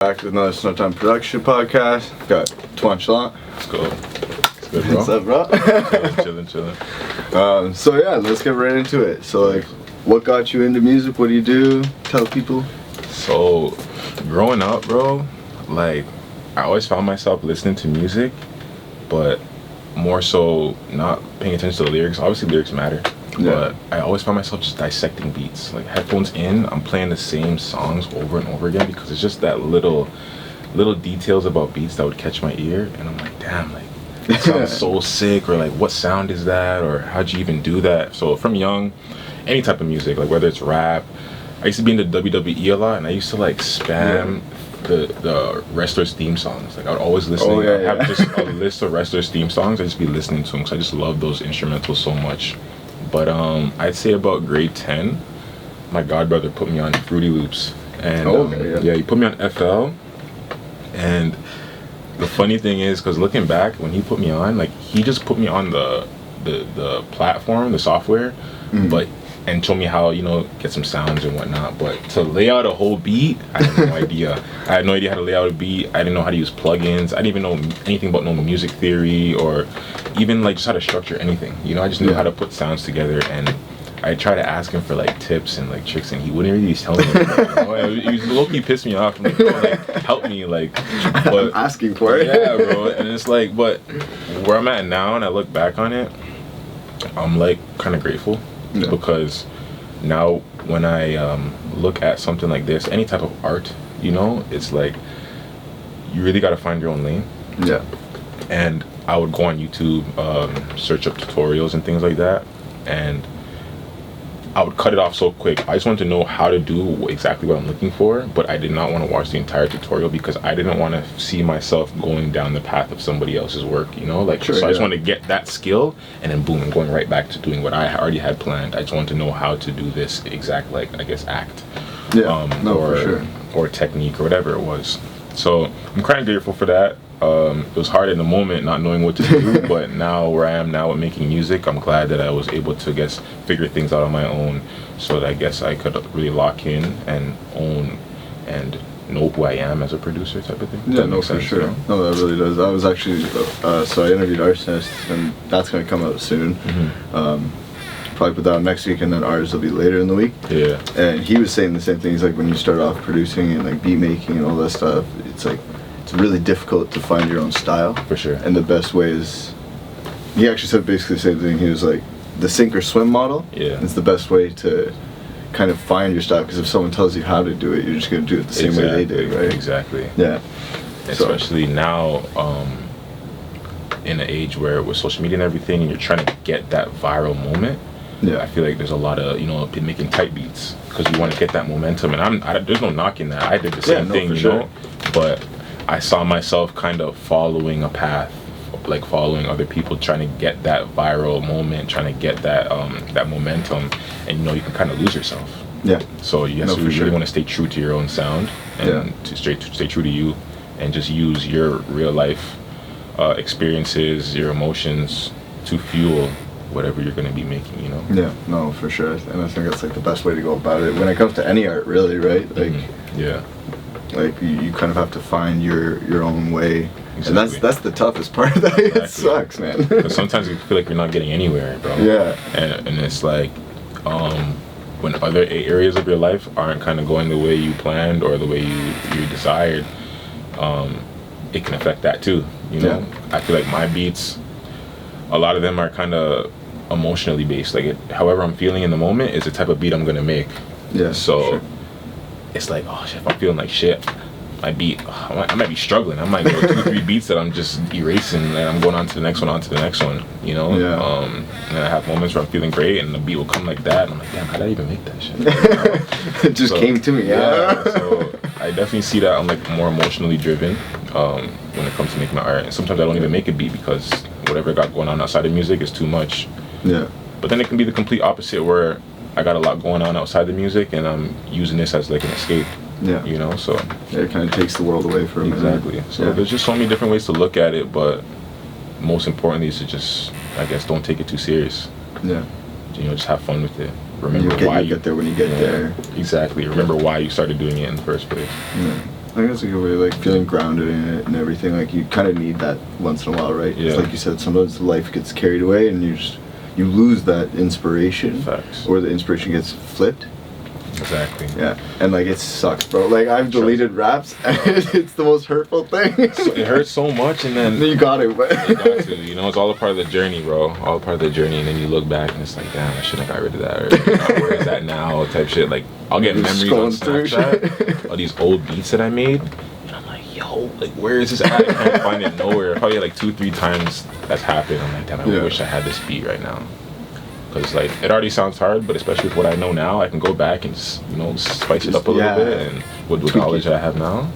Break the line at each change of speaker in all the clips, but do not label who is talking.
Back with another Snowtimeproduction podcast. Got TwanChalant.
Let's go. It's good, bro.
What's up, bro?
chilling.
So yeah, let's get right into it. So like, what got you into music? What do you do? Tell people.
So, growing up, bro, like, I always found myself listening to music, but more so not paying attention to the lyrics. Obviously, lyrics matter.
Yeah.
But I always found myself just dissecting beats. Like, headphones in, I'm playing the same songs over and over again because it's just that little details about beats that would catch my ear, and I'm like, damn, like, it sounds so sick, or like, what sound is that, or how'd you even do that? So from young, any type of music, like whether it's rap, I used to be into WWE a lot, and I used to like spam the wrestlers' theme songs. Like, I would always listen. I have just a list of wrestlers' theme songs. I just be listening to them because I just love those instrumentals so much. But I'd say about grade 10, my godbrother put me on Fruity Loops, and he put me on FL. And the funny thing is, because looking back, when he put me on, like, he just put me on the platform, the software, and show me how, you know, get some sounds and whatnot. But to lay out a whole beat, I had no idea. I had no idea how to lay out a beat. I didn't know how to use plugins. I didn't even know anything about no music theory or even like just how to structure anything. You know, I just knew how to put sounds together, and I tried to ask him for like tips and like tricks, and he wouldn't really tell me. You know? He was low-key pissed me off. I'm like, bro, like, help me, like. But,
I'm asking for it.
Yeah, bro. And it's like, but where I'm at now, and I look back on it, I'm like kind of grateful because now when I look at something like this, any type of art, you know, it's like you really got to find your own lane.
Yeah.
And I would go on YouTube, search up tutorials and things like that, and I would cut it off so quick. I just wanted to know how to do exactly what I'm looking for, but I did not want to watch the entire tutorial because I didn't want to see myself going down the path of somebody else's work, you know? Like, so I just wanted to get that skill, and then boom, I'm going right back to doing what I already had planned. I just wanted to know how to do this exact, like, I guess, act.
Yeah, for sure.
Or technique or whatever it was. So I'm kind of grateful for that. It was hard in the moment not knowing what to do, but now where I am now with making music, I'm glad that I was able to, I guess, figure things out on my own, so that I guess I could really lock in and own and know who I am as a producer type of thing.
Yeah, no, for sure. You know? No, that really does. I was actually, so I interviewed Arsonist, and that's going to come out soon. Probably put that out next week, and then ours will be later in the week. Yeah. And he was saying the same things, like when you start off producing and like beat making and all that stuff, it's like, it's really difficult to find your own style. For sure. And the best way is, he actually said basically the same thing. He was like, the sink or swim model is the best way to kind of find your style, because if someone tells you how to do it, you're just going to do it the same way they did, right? Exactly. Yeah.
Especially now, in an age where with social media and everything, and you're trying to get that viral moment. Yeah. I feel like there's a lot of, you know, making tight beats because you want to get that momentum, and there's no knocking that. I did the same thing, you know, but I saw myself kind of following a path, like following other people, trying to get that viral moment, trying to get that that momentum, and you know, you can kind of lose yourself. Yeah. So you really want to stay true to your own sound, and to stay true to you, and just use your real life experiences, your emotions to fuel whatever you're going to be making, you know? Yeah,
no, for sure. And I think that's like the best way to go about it when it comes to any art, really, right? Like, like you kind of have to find your own way. Exactly. And that's the toughest part of that. Exactly. It sucks, man.
Because sometimes you feel like you're not getting anywhere, bro. Yeah. And it's like, when other areas of your life aren't kind of going the way you planned or the way you desired, it can affect that too, you know? I feel like my beats, a lot of them are kind of emotionally based. Like, however I'm feeling in the moment is the type of beat I'm gonna make. Yeah. So it's like, oh shit, if I'm feeling like shit, my beat, I might be struggling. I might go 2-3 beats that I'm just erasing, and I'm going on to the next one, you know? Yeah. And I have moments where I'm feeling great, and the beat will come like that, and I'm like, damn, how did I even make that shit? You know?
It just came to me.
Yeah. So I definitely see that I'm like more emotionally driven when it comes to making my art, and sometimes I don't even make a beat because whatever I got going on outside of music is too much. Yeah. But then it can be the complete opposite, where I got a lot going on outside the music, and I'm using this as like an escape. Yeah. You know, so
it kind of takes the world away from
exactly. So there's just so many different ways to look at it, but most importantly is to just, I guess, don't take it too serious. Yeah. You know, just have fun with it. Remember why you
get there when you get there.
Exactly. Remember why you started doing it in the first place.
Yeah. I think that's a good way, like feeling grounded in it and everything. Like you kind of need that once in a while, right?
Yeah.
It's like you said, sometimes life gets carried away and you lose that inspiration.
Facts.
Or the inspiration gets flipped.
Exactly.
Yeah, and like it sucks, bro. Like I've deleted raps, and it's the most hurtful thing.
So it hurts so much, and then
you got it, but
you got to. You know, it's all a part of the journey, bro. All a part of the journey, and then you look back, and it's like, damn, I should have got rid of that. Or where is that now? Type shit. Like I'll get memories on Snapchat of these old beats that I made, and I'm like, yo, like where is this at? I can't find it nowhere. Probably like 2-3 times that's happened. I'm like, damn, I wish I had this beat right now. Because like it already sounds hard, but especially with what I know now, I can go back and just, you know, spice it up a little bit, and with the knowledge I have now.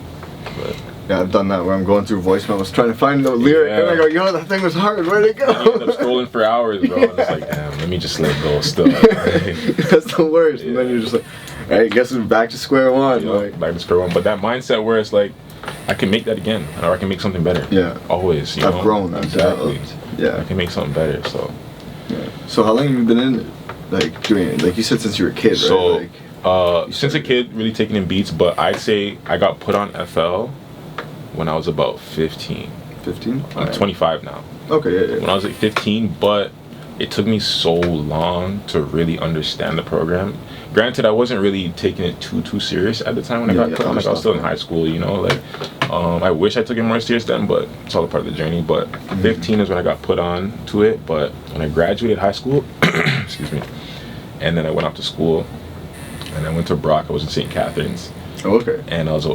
But
yeah, I've done that where I'm going through voicemails trying to find the lyric, and I go, yo, that thing was hard. Where'd it go?
And you end up scrolling for hours, bro. And it's like, damn, let me just let it go. Still,
that's the worst. And then you're just like, all right, guess we're back to square one.
You know, like back to square one. But that mindset where it's like, I can make that again, or I can make something better.
Yeah,
always. You know?
I've grown.
Exactly.
Yeah,
I can make something better. So.
Yeah. So how long have you been in it? Like doing it? Like you said, since you were a kid,
so,
right?
Like, since a kid, really taking in beats, but I'd say I got put on FL when I was about 15.
15?
I'm 25 now.
Okay, yeah.
When I was like 15, but it took me so long to really understand the program. Granted, I wasn't really taking it too serious at the time when I got put on. Like I was still in high school, you know. Like I wish I took it more serious then, but it's all a part of the journey. But 15 is when I got put on to it. But when I graduated high school, excuse me, and then I went off to school, and I went to Brock. I was in St. Catharines.
Oh, okay.
And I was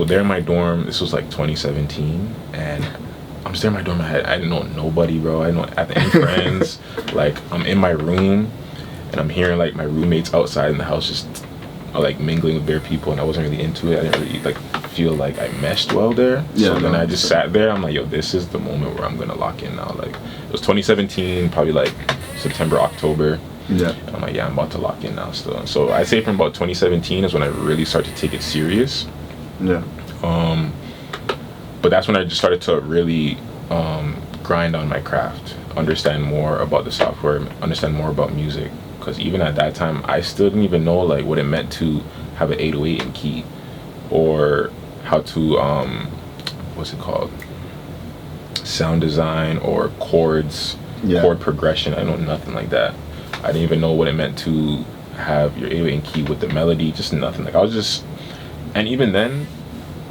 there in my dorm. This was like 2017, and I'm just there in my dorm. I didn't know nobody, bro. I didn't have any friends. Like I'm in my room, and I'm hearing like my roommates outside in the house just like mingling with bare people, and I wasn't really into it. I didn't really like feel like I meshed well there.
Yeah,
so then I just sat there. I'm like, yo, this is the moment where I'm gonna lock in now. Like it was 2017, probably like September, October.
Yeah.
And I'm like, yeah, I'm about to lock in now still. So I'd say from about 2017 is when I really started to take it serious.
Yeah.
But that's when I just started to really grind on my craft, understand more about the software, understand more about music. Because even at that time, I still didn't even know like what it meant to have an 808 in key, or how to what's it called, sound design or chords, chord progression. I know nothing like that. I didn't even know what it meant to have your 808 in key with the melody, just nothing. Like I was just, and even then,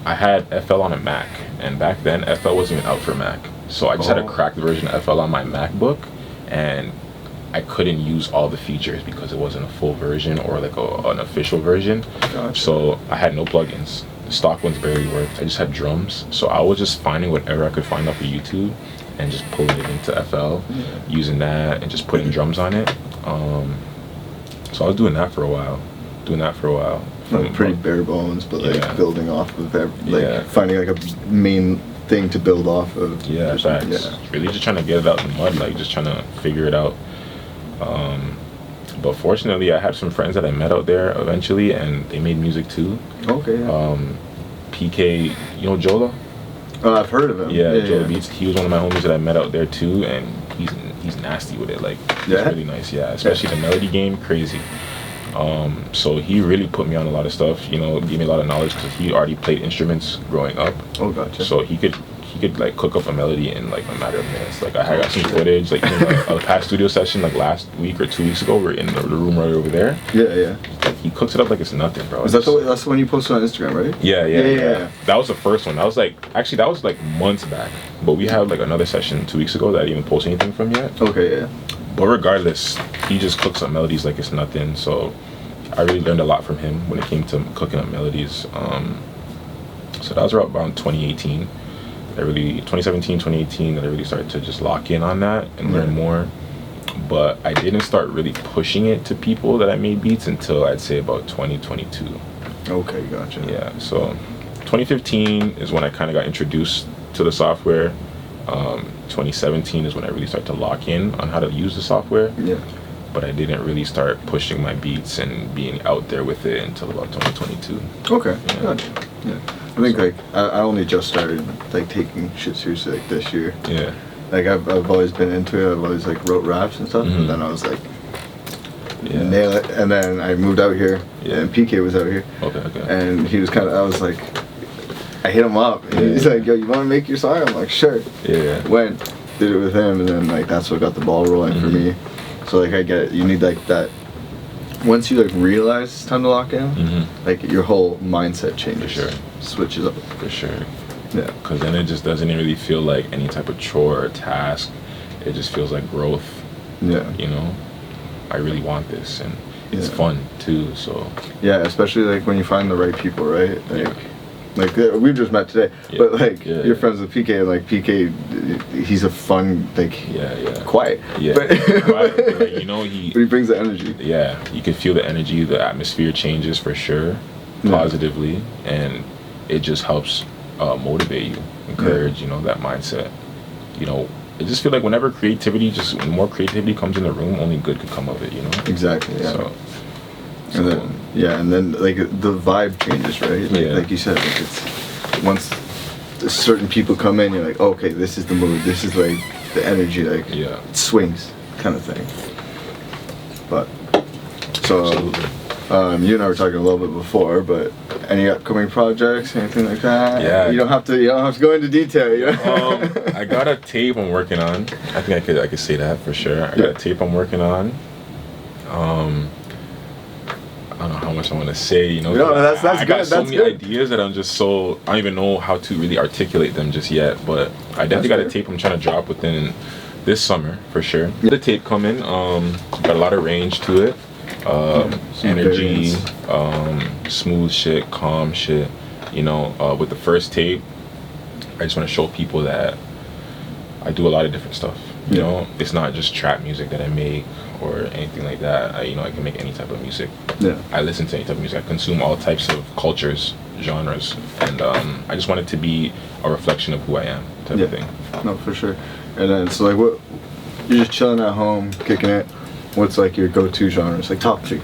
I had FL on a Mac, and back then FL wasn't even out for Mac. So I just had a cracked version of FL on my MacBook, and I couldn't use all the features because it wasn't a full version or like an official version. Gotcha. So I had no plugins. The stock ones barely worked. I just had drums. So I was just finding whatever I could find off of YouTube and just pulling it into FL, using that and just putting drums on it. So I was doing that for a while.
Pretty bare bones, but like building off of finding like a main thing to build off of.
Yeah, facts. Really just trying to get it out in the mud, like just trying to figure it out. But fortunately, I had some friends that I met out there eventually, and they made music too.
Okay.
PK, you know Jola?
I've heard of him.
Yeah, Jola Beats. He was one of my homies that I met out there too, and he's nasty with it. Like, he's really nice. Yeah, especially the melody game, crazy. So he really put me on a lot of stuff. You know, gave me a lot of knowledge because he already played instruments growing up. Oh, gotcha. So he could like cook up a melody in like a matter of minutes. Like I got some footage, like in a past studio session like last week or 2 weeks ago. We're in the room right over there. Yeah. Like he cooks it up like it's nothing, bro.
Is that that's the one you posted on Instagram, right?
Yeah. That was the first one. That was like months back. But we had like another session 2 weeks ago that I didn't even post anything from yet.
Okay, yeah.
But regardless, he just cooks up melodies like it's nothing. So I really learned a lot from him when it came to cooking up melodies. So that was around 2018. 2017, 2018, that I really started to just lock in on that and learn more. But I didn't start really pushing it to people that I made beats until I'd say about 2022.
Okay, gotcha.
Yeah, so 2015 is when I kind of got introduced to the software. 2017 is when I really started to lock in on how to use the software. Yeah. But I didn't really start pushing my beats and being out there with it until about 2022.
Okay, gotcha. Yeah. I think like I only just started like taking shit seriously like this year. Yeah. Like I've always been into it. I've always like wrote raps and stuff. And then I was like, nail it. And then I moved out here. Yeah. And PK was out here. Okay. And he was I was like I hit him up. And he's like, yo, you want to make your song? I'm like, sure.
Yeah.
Went, did it with him, and then like that's what got the ball rolling for me. So like I get it. You need like that. Once you like realize it's time to lock in, like your whole mindset changes.
For sure.
Switches up.
For sure.
Yeah.
Because then it just doesn't really feel like any type of chore or task. It just feels like growth.
Yeah.
You know, I really want this, and it's fun too. So.
Yeah, especially like when you find the right people, right? Like we just met today, but like you're friends with PK, and like PK, he's a fun, like quiet, but
quiet, like, you know,
but he brings the energy.
Yeah, you can feel the energy, the atmosphere changes for sure, positively, and it just helps motivate you, encourage, you know, that mindset. You know, I just feel like whenever when more creativity comes in the room, only good could come of it, you know. Exactly. Yeah. So
and then like the vibe changes, right? Like you said, like it's once certain people come in, you're like, okay, this is the mood, this is like the energy, like it swings, kind of thing. But so you and I were talking a little bit before, but any upcoming projects, anything like that?
Yeah.
You don't have to go into detail. You know?
I got a tape I'm working on. I think I could say that for sure. I got a tape I'm working on. I don't know how much I want to say, you know.
No, that's
I
good.
got so many ideas that I don't even know how to really articulate them just yet. But I definitely got a tape I'm trying to drop within this summer for sure. The tape coming, got a lot of range to it, energy, smooth shit, calm shit. You know, with the first tape, I just want to show people that I do a lot of different stuff. You know, it's not just trap music that I make or anything like that. I can make any type of music. Yeah. I listen to any type of music. I consume all types of cultures, genres, and I just want it to be a reflection of who I am, type of thing.
No, for sure. And then so like, what you're just chilling at home, kicking it. What's like your go-to genres? Like top 3.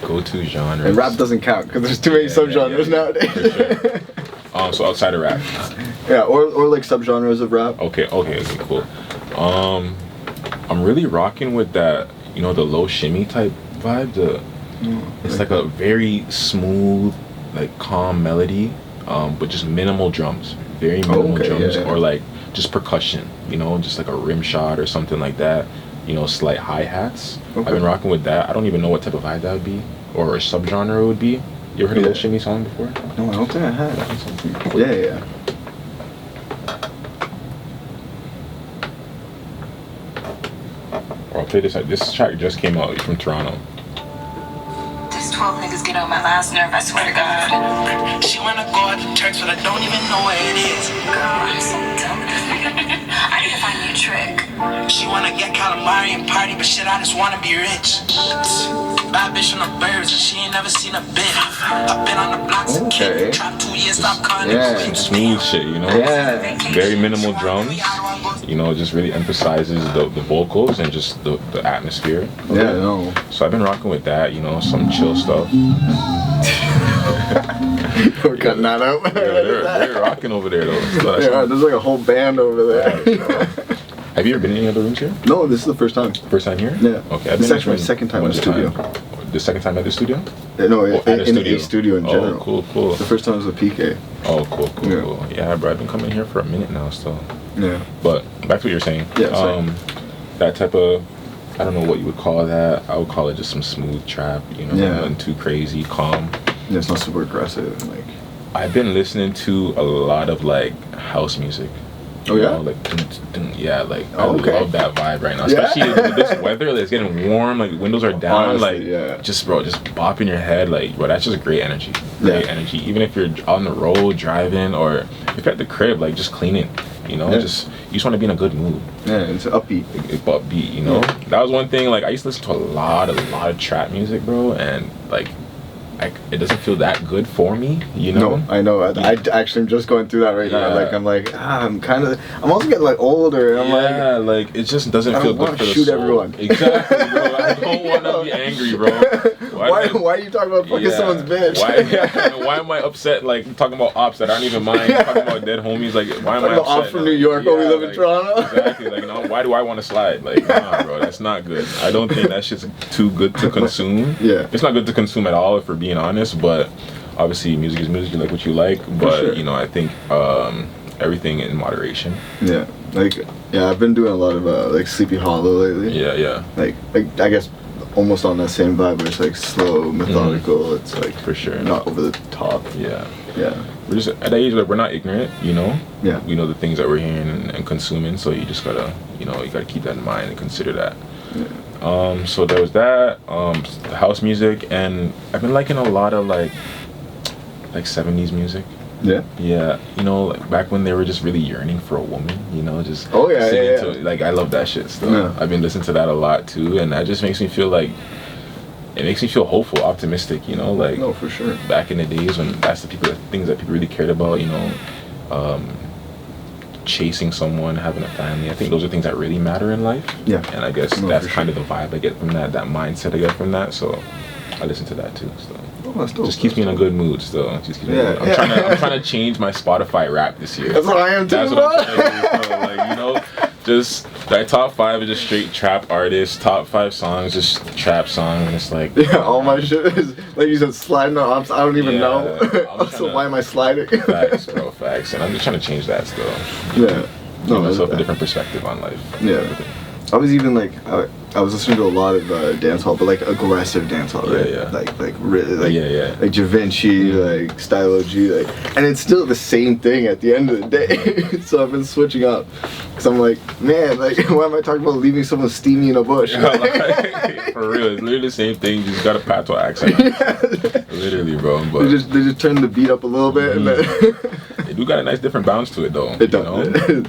Go-to genres.
And rap doesn't count because there's too many subgenres nowadays.
For sure. So outside of rap.
Yeah, or like subgenres of rap.
Okay, cool. I'm really rocking with that, you know, the low shimmy type vibe. It's like a very smooth, like calm melody, but just minimal drums. Very minimal drums, or like just percussion, you know, just like a rim shot or something like that. You know, slight hi-hats. I've been rocking with that. I don't even know what type of vibe that would be, or a subgenre it would be. You ever heard a low shimmy song before?
No, I don't think I have. Yeah.
I'll play this. This track just came out from Toronto.
These 12 niggas get on my last nerve, I swear to God.
She wanna go out to church, but I don't even know where it is.
Girl, I'm so dumb. I need to find me a trick.
She wanna get calamari and party, but shit, I just wanna be rich. Bad bitch on the birds, and she ain't never seen a bit. I've been on the blocks and kid, dropped 2 years, stop calling
some smooth shit, you know?
Yeah.
Very minimal drums. You know, it just really emphasizes the vocals and just the atmosphere.
Yeah, I know.
So I've been rocking with that, you know, some chill stuff.
We're cutting that out.
They're rocking over there, though. So
there's like a whole band over there.
Have you ever been in any other rooms here?
No, this is the first time.
First time here?
Yeah.
Okay.
This is actually my second time in the studio.
The second time at the studio?
No, in a studio in general.
Oh, cool.
The first time was with PK.
Oh, cool. Yeah, bro, I've been coming here for a minute now still.
Yeah.
But back to what you're saying.
Yeah,
that type of, I don't know what you would call that. I would call it just some smooth trap, you know, nothing too crazy, calm.
Yeah, it's not super aggressive. Like,
I've been listening to a lot of like house music.
Oh yeah?
Know, like, I love that vibe right now. Especially with this weather, like, it's getting warm, like windows are down,
honestly,
just bopping your head, like, bro, that's just great energy. Great energy. Even if you're on the road driving, or if you're at the crib, like, just cleaning, you know, you just want to be in a good mood.
Yeah, it's upbeat.
Upbeat, you know. That was one thing. Like, I used to listen to a lot of trap music, bro, and like, it doesn't feel that good for me, you know?
No, I know. I actually am just going through that right now. Like, I'm also getting like older. And I'm
like it just doesn't feel good for the soul.
Shoot everyone.
Exactly, bro. I don't want to be angry, bro.
Why are you talking about fucking someone's bitch?
Why am I upset, like, talking about ops that aren't even mine, talking about dead homies, like, why am I upset?
Ops from New York when we live in Toronto?
Exactly, like, no, why do I want to slide? Like, nah, bro, that's not good. I don't think that shit's too good to consume.
Yeah.
It's not good to consume at all, if we're being honest, but obviously music is music, you like what you like, but
sure.
you know, I think everything in moderation.
Yeah, like I've been doing a lot of like Sleepy Hollow lately.
Yeah.
Like I guess almost on that same vibe where it's like slow, methodical. It's like
for sure
not over the top.
Yeah.
We're
just at that age, like, we're not ignorant, you know.
Yeah.
We know the things that we're hearing and consuming, so you just gotta, you know, you gotta keep that in mind and consider that. Yeah. So there was that, the house music, and I've been liking a lot of like 70s music.
Yeah.
Yeah, you know, like back when they were just really yearning for a woman, you know, just
yeah.
to, like, I love that shit still.
Yeah.
I've been listening to that a lot too, and that just makes me feel like, it makes me feel hopeful, optimistic, you know, like,
no, for sure.
Back in the days when that's the things that people really cared about, you know, chasing someone, having a family. I think those are things that really matter in life.
Yeah.
And I guess that's kind of the vibe I get from that mindset I get from that. So I listen to that too. So just keeps me in a good mood still. Just keeps me I'm trying to change my Spotify rap this year.
That's what I am too.
That's what I'm trying to do, bro. Like, you know, just that top 5 is just straight trap artists. Top 5 songs, just trap song, and it's like
all my shit is like you said, sliding on ups. I don't even know. So why am I sliding?
Facts, bro, facts. And I'm just trying to change that still.
Yeah.
Give myself a different perspective on life.
Yeah. I was even like I was listening to a lot of dancehall, but like aggressive dancehall, right?
Yeah.
Like really, like like Da Vinci, like Stylo G, like, and it's still the same thing at the end of the day. So I've been switching up, cause I'm like, man, like, why am I talking about leaving someone steamy in a bush?
Like, for real, it's literally the same thing. You just got a patois accent. Literally, bro. But
they just turn the beat up a little bit, and then
it do got a nice different bounce to it though.
It does.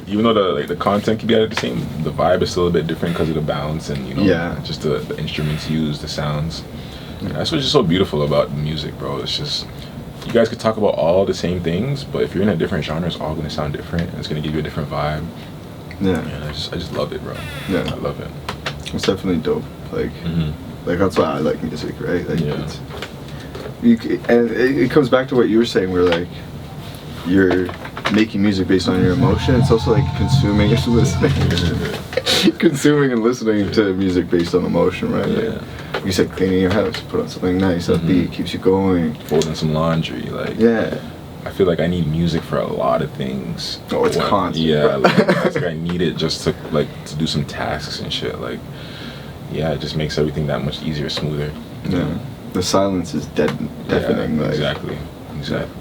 Even though the content can be the same, the vibe is still a bit different because of the bounce and, you know, just the instruments used, the sounds. And that's what's just so beautiful about music, bro. It's just, you guys could talk about all the same things, but if you're in a different genre, it's all gonna sound different and it's gonna give you a different vibe. Yeah. And I just love it, bro. Yeah. I love it.
It's definitely dope. Like like that's why I like music, right? Like and it comes back to what you were saying, where like you're making music based on your emotion. It's also like consuming and listening. Consuming and listening to music based on emotion, right? Like, you said cleaning your house, put on something nice, upbeat, keeps you going.
Folding some laundry, like I feel like I need music for a lot of things.
Oh, it's constant.
Yeah, like, it's like I need it just to do some tasks and shit. Like, yeah, it just makes everything that much easier, smoother.
Yeah, the silence is deafening.
Yeah,
like.
Exactly.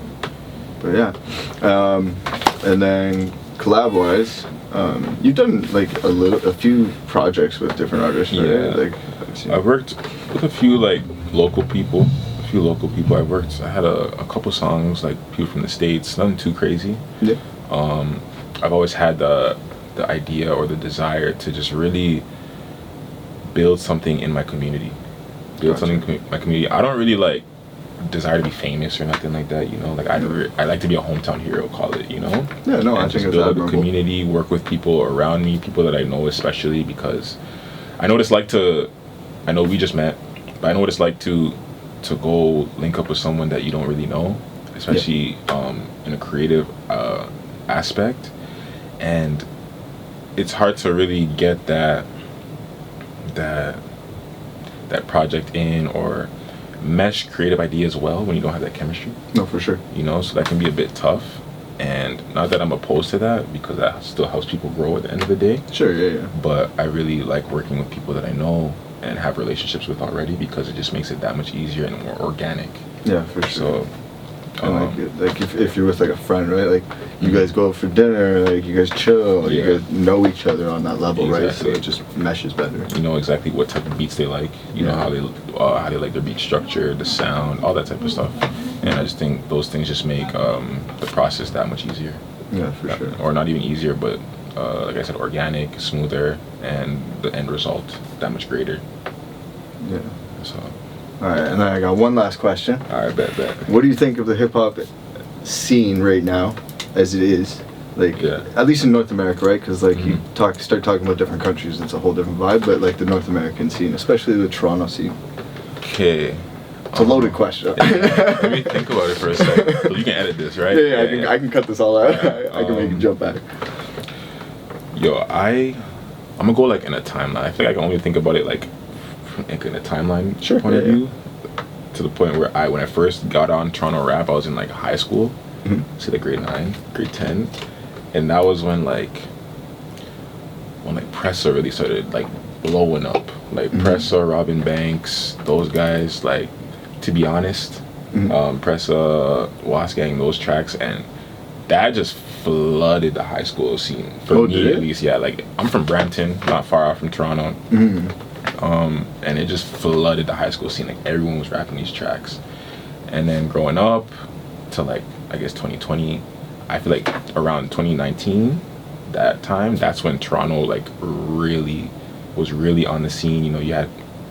But yeah, and then collab-wise, you've done like a few projects with different artists, right?
Yeah.
Like,
I've worked with a few like local people. I had a couple songs like people from the States, nothing too crazy.
Yeah.
I've always had the idea or the desire to just really build something in my community. Something in my community. I don't really like desire to be famous or nothing like that, you know. Like I like to be a hometown hero, call it, you know.
Yeah, no, I think it's
build a community, work with people around me, people that I know, especially because I know what it's like to. I know we just met, but I know what it's like to go link up with someone that you don't really know, especially in a creative aspect, and it's hard to really get that project in or mesh creative ideas well when you don't have that chemistry.
No, for sure.
You know, so that can be a bit tough. And not that I'm opposed to that, because that still helps people grow at the end of the day.
Sure, yeah.
But I really like working with people that I know and have relationships with already, because it just makes it that much easier and more organic.
Yeah, for sure.
So,
and like if you're with like a friend, right? Like you guys go out for dinner, like you guys chill, you guys know each other on that level, right? So it just meshes better.
You know exactly what type of beats they like. You know how they like their beat structure, the sound, all that type of stuff. And I just think those things just make the process that much easier.
Yeah, for sure.
Or not even easier, but like I said, organic, smoother, and the end result that much greater.
Yeah.
So.
All right, and then I got one last question.
All right, bet.
What do you think of the hip hop scene right now, as it is? Like, at least in North America, right? Because like you start talking about different countries, it's a whole different vibe. But like the North American scene, especially the Toronto scene.
Okay.
It's a loaded question.
Let me think about it for a second. So you can edit this, right?
Yeah, I can cut this all out. I can make it jump back.
Yo, I'm gonna go like in a timeline. I feel like I can only think about it like in a timeline point of view. to the point where when I first got on Toronto rap, I was in like high school, say like grade 9, grade 10, and that was when Pressa really started like blowing up. Like Pressa, Robin Banks, those guys. Like, to be honest, Pressa, Was Gang, those tracks, and that just flooded the high school scene for me at least. Yeah, like I'm from Brampton, not far out from Toronto, and it just flooded the high school scene. Like everyone was rapping these tracks, and then growing up to like I guess 2020, I feel like around 2019, that's when Toronto like was really on the scene. You know, you had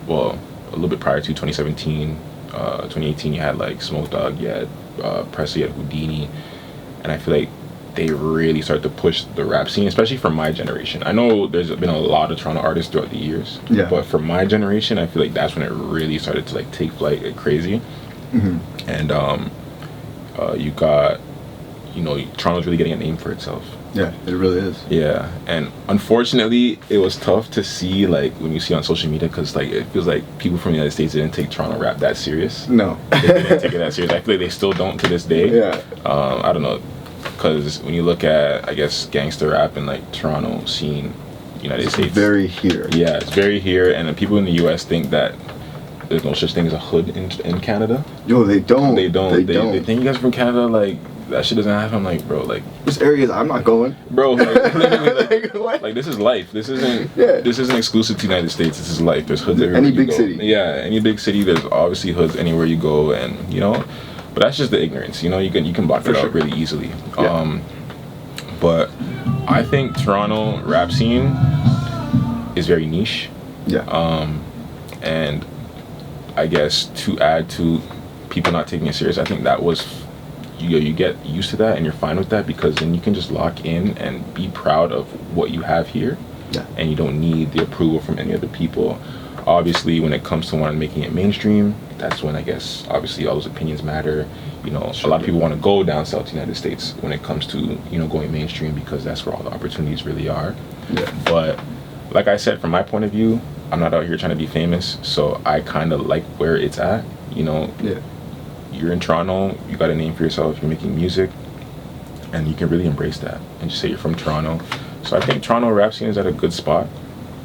a little bit prior to 2017, 2018, you had like Smoke Dogg, you had Pressa, you had Houdini. And I feel like they really started to push the rap scene, especially for my generation. I know there's been a lot of Toronto artists throughout the years, but for my generation, I feel like that's when it really started to like take flight like crazy. And you got, Toronto's really getting a name for itself.
Yeah, it really is.
Yeah, and unfortunately, it was tough to see like when you see on social media, because like it feels like people from the United States didn't take Toronto rap that serious.
No,
they didn't take it that serious. I feel like they still don't to this day.
Yeah.
I don't know, because when you look at I guess gangster rap in like Toronto scene, United States,
very here.
Yeah, it's very here, and then people in the U.S. think that there's no such thing as a hood in Canada.
Yo, they don't.
They don't. They think you guys are from Canada, like. That shit doesn't happen. I'm like, bro, like
there's areas I'm not going.
Bro, like this is life. This isn't exclusive to the United States. This is life. There's hoods everywhere.
Any big city.
Yeah, any big city. There's obviously hoods anywhere you go, and but that's just the ignorance. You can block it out really easily.
Yeah.
But I think Toronto rap scene is very niche.
Yeah.
And I guess to add to people not taking it serious, I think that was. You get used to that and you're fine with that, because then you can just lock in and be proud of what you have here.
Yeah. And
you don't need the approval from any other people. Obviously, when it comes to one making it mainstream, that's when I guess obviously all those opinions matter. A lot of people want to go down south to the United States when it comes to going mainstream, because that's where all the opportunities really are.
Yeah.
But like I said, from my point of view, I'm not out here trying to be famous, so I kind of like where it's at.
Yeah.
You're in Toronto, you got a name for yourself, you're making music, and you can really embrace that and just say you're from Toronto. So I think Toronto rap scene is at a good spot.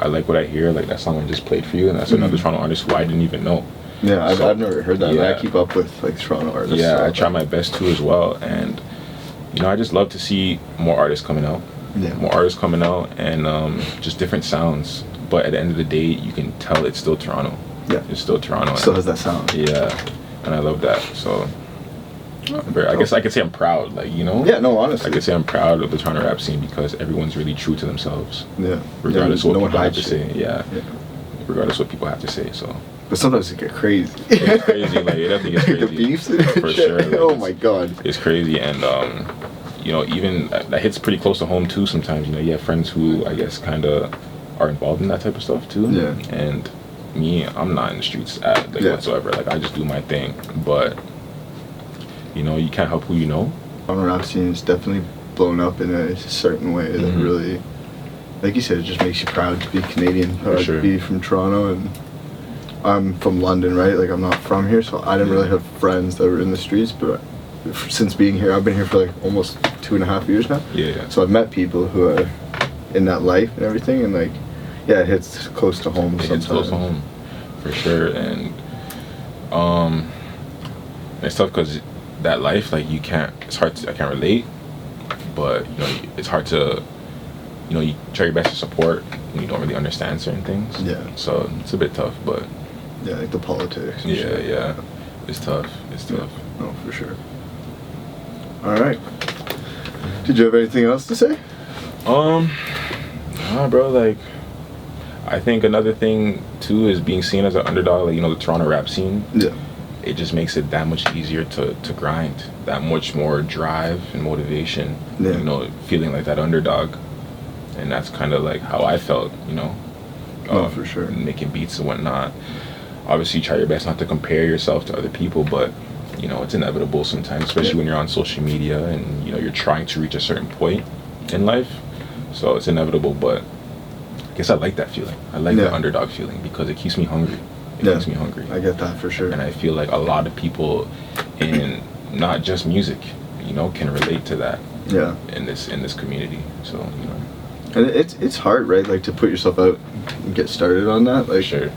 I like what I hear, like that song I just played for you, and that's another Toronto artist who I didn't even know.
Yeah, I've never heard that. Yeah. I keep up with like Toronto artists.
Yeah, I try my best to as well, and I just love to see more artists coming out.
Yeah.
More artists coming out, and just different sounds. But at the end of the day, you can tell it's still Toronto.
Yeah.
It's still Toronto.
Still has that sound.
Yeah. And I love that, so I guess I could say I'm proud,
Yeah, no, honestly.
I could say I'm proud of the Toronto rap scene, because everyone's really true to themselves.
Yeah.
Regardless of what people have to say.
Yeah.
Regardless of what people have to say, so.
But sometimes it get crazy.
It's crazy, like it definitely gets crazy.
The beefs
for sure. Like,
oh my god.
It's crazy, and even that hits pretty close to home too. Sometimes you have friends who I guess kind of are involved in that type of stuff too.
Yeah.
And me, I'm not in the streets whatsoever. Like I just do my thing, but you can't help who you know.
Toronto rap scene is definitely blown up in a certain way that really, like you said, it just makes you proud to be Canadian, proud to be from Toronto. And I'm from London, right? Like I'm not from here, so I didn't really have friends that were in the streets. But since being here, I've been here for like almost 2.5 years now.
Yeah.
So I've met people who are in that life and everything, and like. Yeah, it hits close to home. It hits close to home,
for sure, and it's tough because that life, like I can't relate, but it's hard to, you try your best to support when you don't really understand certain things.
Yeah.
So it's a bit tough, but.
Yeah, like the politics. And
yeah, it's tough. It's tough.
Yeah. No, for sure. All right. Did you have anything else to say?
Nah, bro, like. I think another thing too is being seen as an underdog, like the Toronto rap scene.
Yeah.
It just makes it that much easier to grind, that much more drive and motivation.
Yeah.
Feeling like that underdog, and that's kind of like how I felt.
For sure.
Making beats and whatnot. Obviously, try your best not to compare yourself to other people, but it's inevitable sometimes, especially when you're on social media and you're trying to reach a certain point in life. So it's inevitable, but. I guess I like that feeling. I like the underdog feeling because it keeps me hungry. It makes me hungry.
I get that for sure.
And I feel like a lot of people in not just music, you know, can relate to that.
Yeah.
In this community. So, you know.
And it's hard, right? Like to put yourself out and get started on that. Like
sure.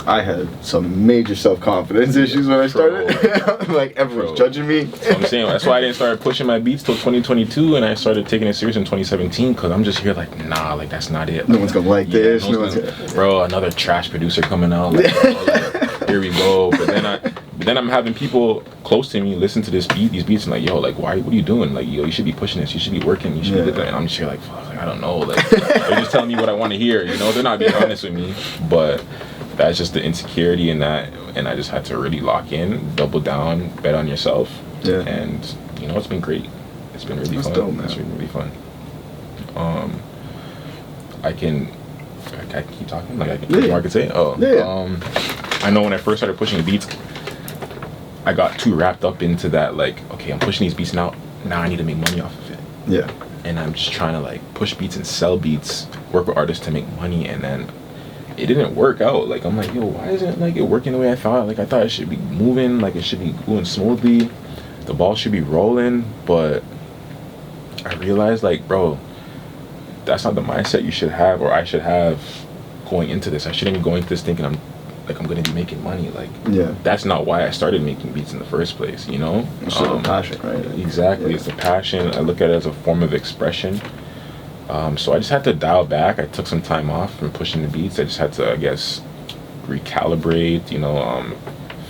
I had some major self-confidence issues when I started. Like everyone's judging me.
So I'm saying that's why I didn't start pushing my beats till 2022, and I started taking it serious in 2017 because I'm just here like, nah, like that's not it. Like,
no one's gonna like this.
No one's gonna, bro, another trash producer coming out. Like, like, here we go. But then I'm having people close to me listen to these beats and like, yo, like, what are you doing? Like, yo, you should be pushing this. You should be working. You should be doing that. And I'm just here like, fuck, I don't know. Like, they're just telling me what I want to hear. You know, they're not being honest with me, but. That's just the insecurity in that, and I just had to really lock in, double down, bet on yourself, and you know it's been great. It's been really fun.
Dope, man.
It's been really fun. I keep talking like I can. More I could say. I know when I first started pushing beats, I got too wrapped up into that. Like, okay, I'm pushing these beats now. Now I need to make money off of it.
Yeah.
And I'm just trying to like push beats and sell beats, work with artists to make money, and then. It didn't work out. Like I'm like, yo, why isn't like it working the way I thought? Like I thought it should be moving, like it should be going smoothly, the ball should be rolling. But I realized, like, bro, that's not the mindset you should have, or I should have, going into this. I shouldn't be going into this thinking I'm gonna be making money. Like, that's not why I started making beats in the first place. You know,
it's a passion, right?
Exactly, it's a passion. I look at it as a form of expression. So I just had to dial back. I took some time off from pushing the beats. I just had to, I guess, recalibrate, you know,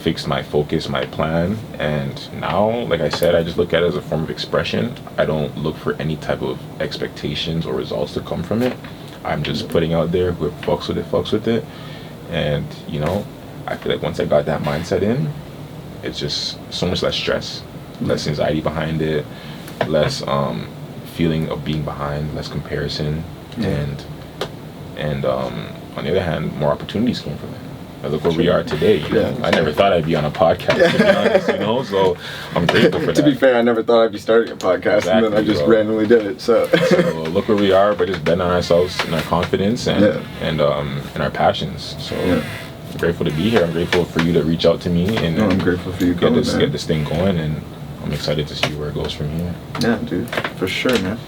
fix my focus, my plan. And now, like I said, I just look at it as a form of expression. I don't look for any type of expectations or results to come from it. I'm just putting out there, whoever fucks with it. And, you know, I feel like once I got that mindset in, it's just so much less stress, less anxiety behind it, less, feeling of being behind, less comparison, and on the other hand, more opportunities came from it. I look where we are today. You know? I never thought I'd be on a podcast, to be honest, you know. So I'm grateful for that.
To be fair, I never thought I'd be starting a podcast, and then I just randomly did it. So
look where we are, but just betting on ourselves and our confidence and our passions. So I'm grateful to be here. I'm grateful for you to reach out to me, and
I'm grateful for you
get this thing going, and I'm excited to see where it goes from here.
Yeah, dude, for sure, man.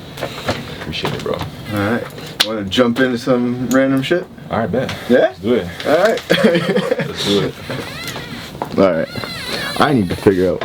Appreciate it, bro.
All right, want to jump into some random shit?
All right, bet.
Yeah?
Let's do it.
All right.
Let's do it.
All right. I need to figure out